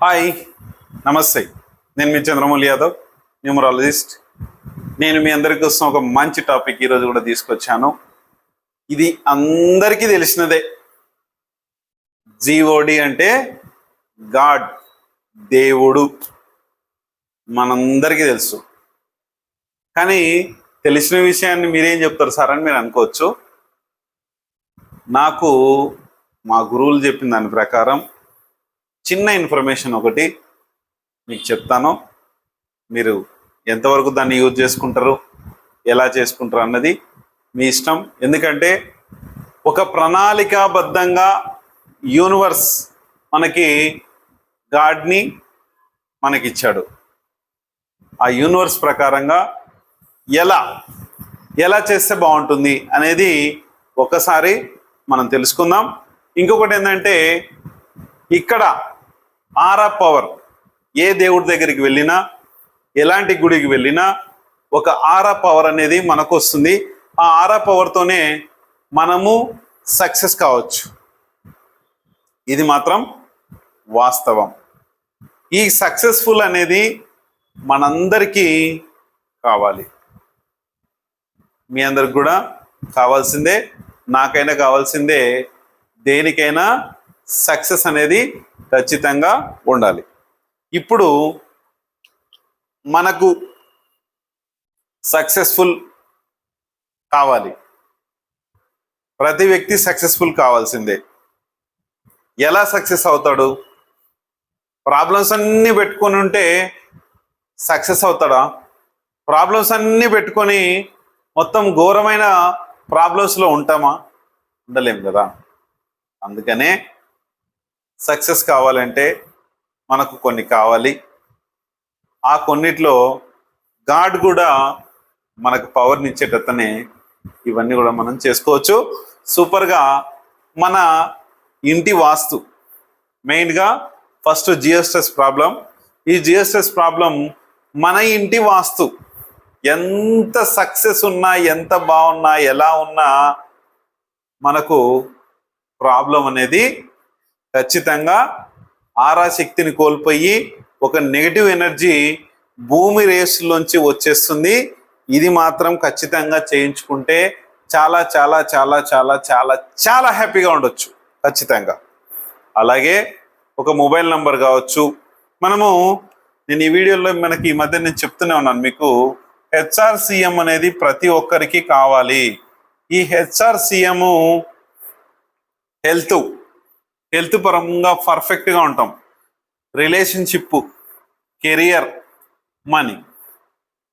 Hi, నమస్తే. నేను మీ Chandramouli Yadav, numerologist. నేను మీ అందరి కోసం ఒక మంచి టాపిక్ ఈరోజు కూడా తీసుకొచ్చాను. ఇది అందరికీ తెలిసినదే. జీఓడి అంటే గాడ్, దేవుడు, మనందరికీ తెలుసు. కానీ తెలిసిన విషయాన్ని మీరేం చెప్తారు సార్ అని మీరు అనుకోవచ్చు. నాకు మా గురువులు చెప్పిన దాని ప్రకారం చిన్న ఇన్ఫర్మేషన్ ఒకటి మీకు చెప్తాను. మీరు ఎంతవరకు దాన్ని యూజ్ చేసుకుంటారు, ఎలా చేసుకుంటారు అన్నది మీ ఇష్టం. ఎందుకంటే ఒక ప్రణాళికాబద్ధంగా యూనివర్స్ మనకి గాడ్ని మనకిచ్చాడు. ఆ యూనివర్స్ ప్రకారంగా ఎలా చేస్తే బాగుంటుంది అనేది ఒకసారి మనం తెలుసుకుందాం. ఇంకొకటి ఏంటంటే, ఇక్కడ ఆరా పవర్, ఏ దేవుడి దగ్గరికి వెళ్ళినా, ఎలాంటి గుడికి వెళ్ళినా ఒక ఆరా పవర్ అనేది మనకు వస్తుంది. ఆ ఆరా పవర్తోనే మనము సక్సెస్ కావచ్చు. ఇది మాత్రం వాస్తవం. ఈ సక్సెస్ఫుల్ అనేది మనందరికీ కావాలి. మీ అందరికి కూడా కావాల్సిందే, నాకైనా కావాల్సిందే. దేనికైనా సక్సెస్ అనేది ఖచ్చితంగా ఉండాలి. ఇప్పుడు మనకు సక్సెస్ఫుల్ కావాలి. ప్రతి వ్యక్తి సక్సెస్ఫుల్ కావాల్సిందే. ఎలా సక్సెస్ అవుతాడు? ప్రాబ్లమ్స్ అన్నీ పెట్టుకొని ఉంటే సక్సెస్ అవుతాడా? ప్రాబ్లమ్స్ అన్నీ పెట్టుకొని మొత్తం ఘోరమైన ప్రాబ్లమ్స్లో ఉంటామా? ఉండలేం కదా. అందుకనే సక్సెస్ కావాలంటే మనకు కొన్ని కావాలి. ఆ కొన్నిట్లో గాడ్ కూడా మనకు పవర్ని ఇచ్చేటతనే ఇవన్నీ కూడా మనం చేసుకోవచ్చు. సూపర్గా మన ఇంటి వాస్తు, మెయిన్గా ఫస్ట్ జియోస్ట్రెస్ ప్రాబ్లం. ఈ జియోస్ట్రెస్ ప్రాబ్లం మన ఇంటి వాస్తు ఎంత సక్సెస్ ఉన్నా, ఎంత బాగున్నా, ఎలా ఉన్నా మనకు ప్రాబ్లం అనేది ఖచ్చితంగా ఆరా శక్తిని కోల్పోయి ఒక నెగటివ్ ఎనర్జీ భూమి రేసులోంచి వచ్చేస్తుంది. ఇది మాత్రం ఖచ్చితంగా చేయించుకుంటే చాలా చాలా చాలా చాలా చాలా చాలా హ్యాపీగా ఉండొచ్చు ఖచ్చితంగా. అలాగే ఒక మొబైల్ నంబర్ కావచ్చు. నేను ఈ వీడియోలో మనకి ఈ మధ్య నేను చెప్తూనే ఉన్నాను మీకు, హెచ్ఆర్సిఎం అనేది ప్రతి ఒక్కరికి కావాలి. ఈ హెచ్ఆర్సిఎం హెల్త్ పరంగా పర్ఫెక్ట్గా ఉంటాం. రిలేషన్షిప్, కెరియర్, మనీ,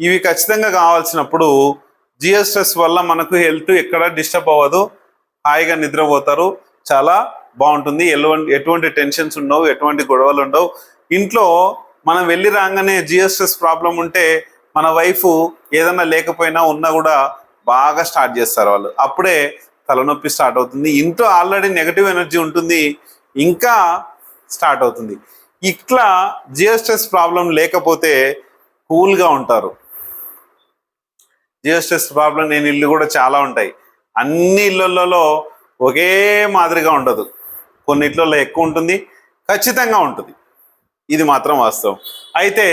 ఇవి ఖచ్చితంగా కావాల్సినప్పుడు జియోస్ట్రెస్ వల్ల మనకు హెల్త్ ఎక్కడ డిస్టర్బ్ అవ్వదు. హాయిగా నిద్రపోతారు. చాలా బాగుంటుంది. ఎటువంటి టెన్షన్స్ ఉండవు, ఎటువంటి గొడవలు ఉండవు. ఇంట్లో మనం వెళ్ళి రాగానే జియోస్ట్రెస్ ప్రాబ్లం ఉంటే మన వైఫ్ ఏదన్నా లేకపోయినా ఉన్నా కూడా బాగా స్టార్ట్ చేస్తారు వాళ్ళు. అప్పుడే తలనొప్పి స్టార్ట్ అవుతుంది. ఇంట్లో ఆల్రెడీ నెగటివ్ ఎనర్జీ ఉంటుంది, ఇంకా స్టార్ట్ అవుతుంది. ఇట్లా జియోస్ట్రెస్ ప్రాబ్లం లేకపోతే కూల్గా ఉంటారు. జియోస్ట్రెస్ ప్రాబ్లం లేని ఇల్లు కూడా చాలా ఉంటాయి. అన్ని ఇళ్ళల్లో ఒకే మాదిరిగా ఉండదు. కొన్ని ఇళ్ళల్లో ఎక్కువ ఉంటుంది, ఖచ్చితంగా ఉంటుంది. ఇది మాత్రం వాస్తవం. అయితే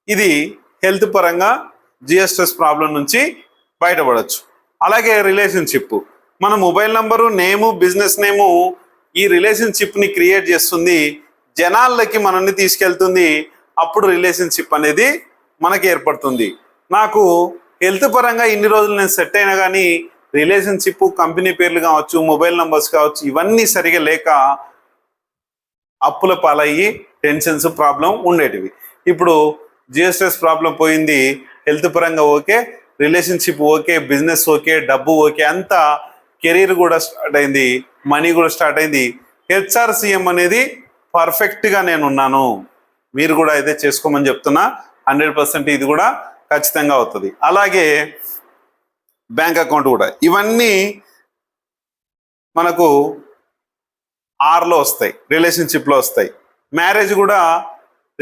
ఇది హెల్త్ పరంగా జియోస్ట్రెస్ ప్రాబ్లం నుంచి బయటపడవచ్చు. అలాగే రిలేషన్షిప్, మన మొబైల్ నంబరు, నేము, బిజినెస్ నేము ఈ రిలేషన్షిప్ని క్రియేట్ చేస్తుంది, జనాలకి మనల్ని తీసుకెళ్తుంది. అప్పుడు రిలేషన్షిప్ అనేది మనకి ఏర్పడుతుంది. నాకు హెల్త్ పరంగా ఇన్ని రోజులు నేను సెట్ అయినా కానీ రిలేషన్షిప్, కంపెనీ పేర్లు కావచ్చు, మొబైల్ నంబర్స్ కావచ్చు, ఇవన్నీ సరిగా లేక అప్పుల పాలయ్యి టెన్షన్స్, ప్రాబ్లం ఉండేటివి. ఇప్పుడు జియోస్ట్రెస్ ప్రాబ్లం పోయింది. హెల్త్ పరంగా okay, relationship okay, business okay, డబ్బు ఓకే, అంతా కెరీర్ కూడా స్టార్ట్ అయింది, మనీ కూడా స్టార్ట్ అయింది. హెచ్ఆర్సిఎం అనేది పర్ఫెక్ట్గా నేను ఉన్నాను. మీరు కూడా అయితే చేసుకోమని చెప్తున్నా. 100% ఇది కూడా ఖచ్చితంగా అవుతుంది. అలాగే బ్యాంక్ అకౌంట్ కూడా, ఇవన్నీ మనకు ఆర్లో వస్తాయి, రిలేషన్షిప్లో వస్తాయి. మ్యారేజ్ కూడా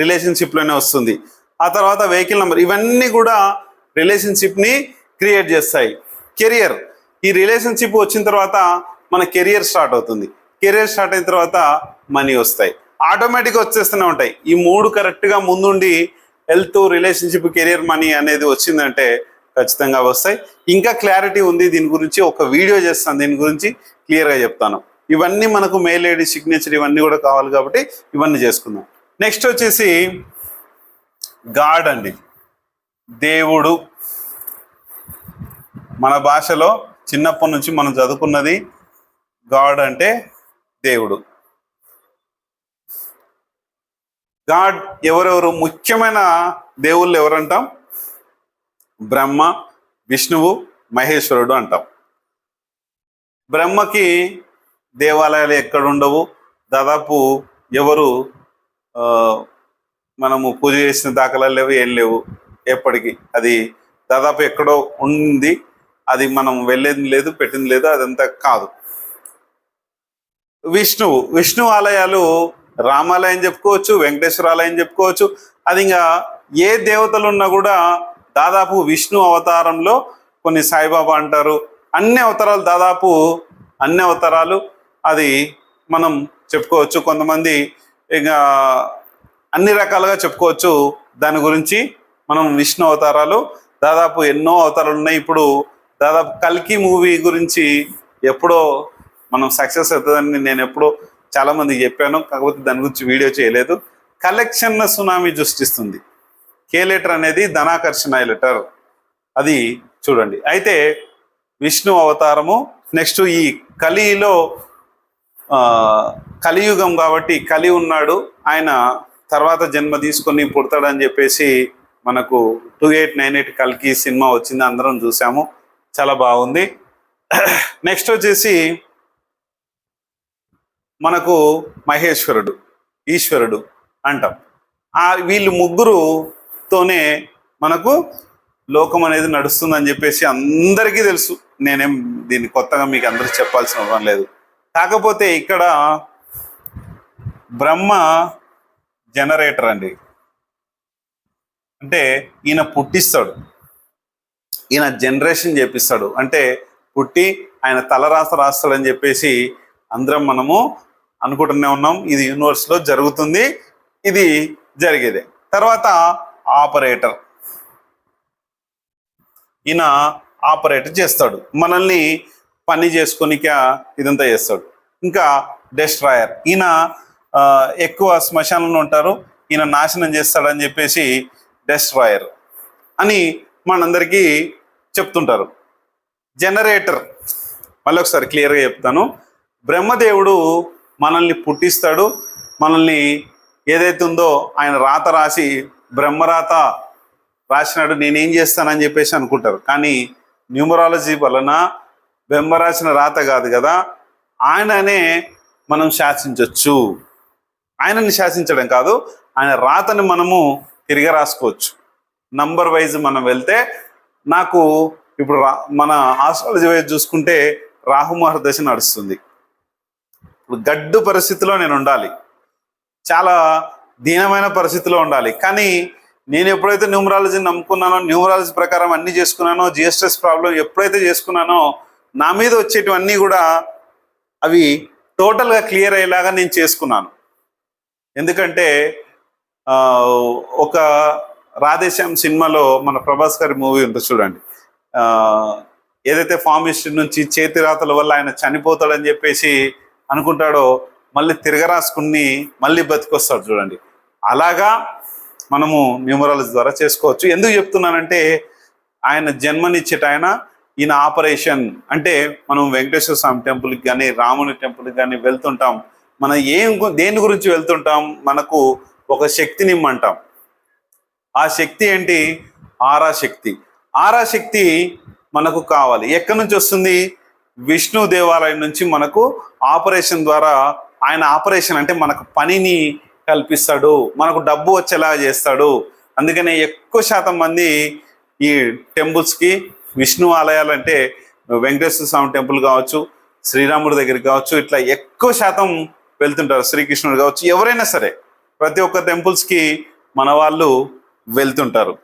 రిలేషన్షిప్లోనే వస్తుంది. ఆ తర్వాత వెహికల్ నెంబర్, ఇవన్నీ కూడా రిలేషన్షిప్ని క్రియేట్ చేస్తాయి. కెరియర్, ఈ రిలేషన్షిప్ వచ్చిన తర్వాత మన కెరియర్ స్టార్ట్ అవుతుంది. కెరియర్ స్టార్ట్ అయిన తర్వాత మనీ వస్తాయి. ఆటోమేటిక్గా వచ్చేస్తూనే ఉంటాయి. ఈ మూడు కరెక్ట్గా ముందుండి హెల్త్, రిలేషన్షిప్, కెరియర్, మనీ అనేది వచ్చిందంటే ఖచ్చితంగా వస్తాయి. ఇంకా క్లారిటీ ఉంది దీని గురించి, ఒక వీడియో చేస్తాను దీని గురించి, క్లియర్గా చెప్తాను. ఇవన్నీ మనకు మెయిల్ ఐడి, సిగ్నేచర్ ఇవన్నీ కూడా కావాలి కాబట్టి ఇవన్నీ చేసుకుందాం. నెక్స్ట్ వచ్చేసి గాడ్ అండి, దేవుడు. మన భాషలో చిన్నప్పటి నుంచి మనం చదువుకున్నది గాడ్ అంటే దేవుడు. గాడ్ ఎవరెవరు ముఖ్యమైన దేవుళ్ళు ఎవరంటాం? బ్రహ్మ, విష్ణువు, మహేశ్వరుడు అంటాం. బ్రహ్మకి దేవాలయాలు ఎక్కడ ఉండవు, దాదాపు ఎవరు మనము పూజ చేసిన దాఖలాలు లేవు, ఏం లేవు ఎప్పటికీ. అది దాదాపు ఎక్కడో ఉంది, అది మనం వెళ్ళేది లేదు, పెట్టింది లేదు, అదంతా కాదు. విష్ణు ఆలయాలు రామాలయం చెప్పుకోవచ్చు, వెంకటేశ్వర ఆలయం చెప్పుకోవచ్చు. అది ఇంకా ఏ దేవతలు ఉన్నా కూడా దాదాపు విష్ణు అవతారంలో, కొన్ని సాయిబాబా అంటారు, అన్ని అవతారాలు, దాదాపు అన్ని అవతారాలు అది మనం చెప్పుకోవచ్చు. కొంతమంది ఇంకా అన్ని రకాలుగా చెప్పుకోవచ్చు దాని గురించి. మనం విష్ణు అవతారాలు దాదాపు ఎన్నో అవతారాలు ఉన్నాయి. ఇప్పుడు దాదాపు కల్కి మూవీ గురించి ఎప్పుడో మనం సక్సెస్ అవుతుందని నేను ఎప్పుడో చాలా మందికి చెప్పాను, కాకపోతే దాని గురించి వీడియో చేయలేదు. కలెక్షన్ల సునామీ సృష్టిస్తుంది. కే లెటర్ అనేది ధనాకర్షణ లెటర్, అది చూడండి. అయితే విష్ణు అవతారము. నెక్స్ట్ ఈ కలిలో కలియుగం కాబట్టి కలి ఉన్నాడు, ఆయన తర్వాత జన్మ తీసుకొని పుడతాడని చెప్పేసి మనకు 2898 కల్కి సినిమా వచ్చింది, అందరం చూసాము, చాలా బాగుంది. నెక్స్ట్ వచ్చేసి మనకు మహేశ్వరుడు, ఈశ్వరుడు అంటాం. వీళ్ళు ముగ్గురుతోనే మనకు లోకం అనేది నడుస్తుందని చెప్పేసి అందరికీ తెలుసు. నేనేం దీన్ని కొత్తగా మీకు అందరికి చెప్పాల్సిన అవసరం లేదు. కాకపోతే ఇక్కడ బ్రహ్మ జనరేటర్ అండి. అంటే ఈయన పుట్టిస్తాడు, ఈయన జనరేషన్ చేపిస్తాడు. అంటే పుట్టి ఆయన తలరాత రాస్తాడని చెప్పేసి అందరం మనము అనుకుంటూనే ఉన్నాం. ఇది యూనివర్స్లో జరుగుతుంది, ఇది జరిగేదే. తర్వాత ఆపరేటర్, ఈయన ఆపరేటర్ చేస్తాడు, మనల్ని పని చేసుకొనిక ఇదంతా చేస్తాడు. ఇంకా డెస్ట్రాయర్, ఈయన ఎక్కువ శ్మశానంలో ఉంటారు, ఈయన నాశనం చేస్తాడని చెప్పేసి డెస్ట్రాయర్ అని మనందరికీ చెప్తుంటారు. జనరేటర్ మళ్ళీ ఒకసారి క్లియర్గా చెప్తాను. బ్రహ్మదేవుడు మనల్ని పుట్టిస్తాడు, మనల్ని ఏదైతే ఉందో ఆయన రాత రాసి, బ్రహ్మరాత రాసినాడు, నేనేం చేస్తానని చెప్పేసి అనుకుంటారు. కానీ న్యూమరాలజీ వలన బ్రహ్మ రాసిన రాత కాదు కదా, ఆయననే మనం శాసించవచ్చు. ఆయనని శాసించడం కాదు, ఆయన రాతని మనము తిరిగి రాసుకోవచ్చు. నంబర్ వైజ్ మనం వెళ్తే, నాకు ఇప్పుడు మన ఆస్ట్రాలజీ వైజ్ చూసుకుంటే రాహుమహర్ దశ నడుస్తుంది. ఇప్పుడు గడ్డు పరిస్థితిలో నేను ఉండాలి, చాలా దీనమైన పరిస్థితిలో ఉండాలి. కానీ నేను ఎప్పుడైతే న్యూమరాలజీని నమ్ముకున్నానో, న్యూమరాలజీ ప్రకారం అన్ని చేసుకున్నానో, జిఎస్ట్రెస్ ప్రాబ్లం ఎప్పుడైతే చేసుకున్నానో, నా మీద వచ్చేటివన్నీ కూడా అవి టోటల్గా క్లియర్ అయ్యేలాగా నేను చేసుకున్నాను. ఎందుకంటే ఒక రాధేశ్యామ్ సినిమాలో మన ప్రభాస్ గారి మూవీ ఉంటుంది చూడండి, ఏదైతే ఫార్మిస్ట్ నుంచి చేతి రాతల వల్ల ఆయన చనిపోతాడని చెప్పేసి అనుకుంటాడో, మళ్ళీ తిరగరాసుకుని మళ్ళీ బతికొస్తాడు చూడండి. అలాగా మనము న్యూమరాలజీ ద్వారా చేసుకోవచ్చు. ఎందుకు చెప్తున్నానంటే, ఆయన జన్మనిచ్చేట ఆయన, ఈయన ఆపరేషన్. అంటే మనం వెంకటేశ్వర స్వామి టెంపుల్కి కానీ, రాముని టెంపుల్కి కానీ వెళ్తుంటాం. మనం దేని గురించి వెళ్తుంటాం? మనకు ఒక శక్తిని ఇమ్మంటాం. ఆ శక్తి ఏంటి? ఆరాశక్తి. ఆరాశక్తి మనకు కావాలి. ఎక్కడి నుంచి వస్తుంది? విష్ణు దేవాలయం నుంచి మనకు ఆపరేషన్ ద్వారా, ఆయన ఆపరేషన్ అంటే మనకు పనిని కల్పిస్తాడు, మనకు డబ్బు వచ్చేలా చేస్తాడు. అందుకనే ఎక్కువ శాతం మంది ఈ టెంపుల్స్కి, విష్ణు ఆలయాలు అంటే వెంకటేశ్వర స్వామి టెంపుల్ కావచ్చు, శ్రీరాముడి దగ్గరికి కావచ్చు, ఇట్లా ఎక్కువ శాతం వెళ్తుంటారు. శ్రీకృష్ణుడు కావచ్చు, ఎవరైనా సరే ప్రతి ఒక్క టెంపుల్స్కి మన వాళ్ళు వెళ్తుంటారు.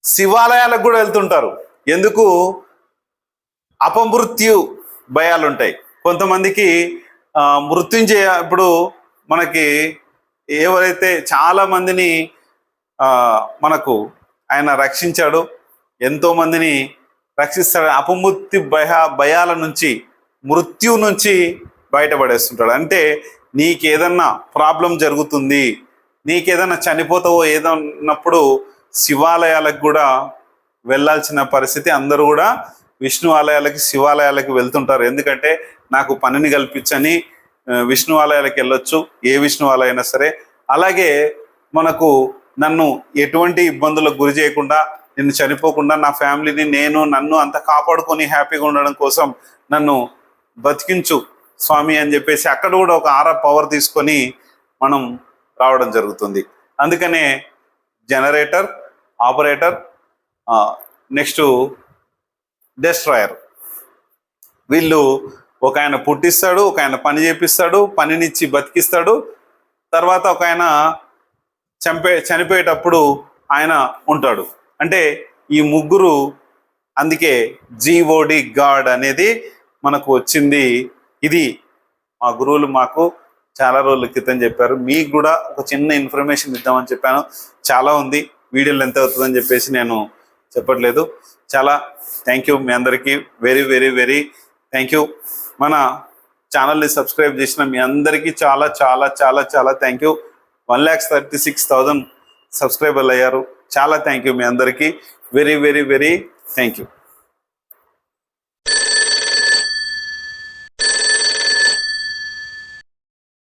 శివాలయాలకు కూడా వెళ్తుంటారు. ఎందుకు? అపమృత్యు భయాలు ఉంటాయి కొంతమందికి. మృత్యుంజయ, ఇప్పుడు మనకి ఎవరైతే చాలా మందిని మనకు ఆయన రక్షించాడు, ఎంతో మందిని రక్షిస్తాడు, అపమృత్యు భయాల నుంచి, మృత్యు నుంచి బయటపడేస్తుంటాడు. అంటే నీకేదన్నా ప్రాబ్లం జరుగుతుంది, నీకేదన్నా చనిపోతావో ఏదన్నప్పుడు శివాలయాలకు కూడా వెళ్ళాల్సిన పరిస్థితి. అందరూ కూడా విష్ణు ఆలయాలకి, శివాలయాలకి వెళ్తుంటారు. ఎందుకంటే నాకు పనిని కల్పించని విష్ణు ఆలయాలకు వెళ్ళొచ్చు, ఏ విష్ణు ఆలయం అయినా సరే. అలాగే మనకు నన్ను ఎటువంటి ఇబ్బందులకు గురి చేయకుండా, నేను చనిపోకుండా నా ఫ్యామిలీని, నన్ను అంత కాపాడుకొని హ్యాపీగా ఉండడం కోసం నన్ను బతికించు స్వామి అని చెప్పేసి అక్కడ కూడా ఒక ఆరా పవర్ తీసుకొని మనం రావడం జరుగుతుంది. అందుకనే జనరేటర్, ఆపరేటర్, నెక్స్ట్ డెస్ట్రాయర్, వీళ్ళు ఒక ఆయన పుట్టిస్తాడు, ఒక ఆయన పని చేపిస్తాడు, పనినిచ్చి బతికిస్తాడు, తర్వాత ఒక ఆయన చనిపోయేటప్పుడు ఆయన ఉంటాడు. అంటే ఈ ముగ్గురు, అందుకే జీఓడి గాడ్ అనేది మనకు వచ్చింది. ఇది మా గురువులు మాకు చాలా రోజుల క్రితం చెప్పారు. మీకు కూడా ఒక చిన్న ఇన్ఫర్మేషన్ ఇద్దామని చెప్పాను. చాలా ఉంది, వీడియోలు ఎంత అవుతుందని చెప్పేసి నేను చెప్పట్లేదు. చాలా థ్యాంక్ యూ మీ అందరికీ, very very very thank you. మన ఛానల్ని సబ్స్క్రైబ్ చేసిన మీ అందరికీ చాలా చాలా చాలా చాలా థ్యాంక్ యూ. 1,36,000 సబ్స్క్రైబర్లు అయ్యారు. చాలా థ్యాంక్ యూ మీ అందరికీ, very very very thank you.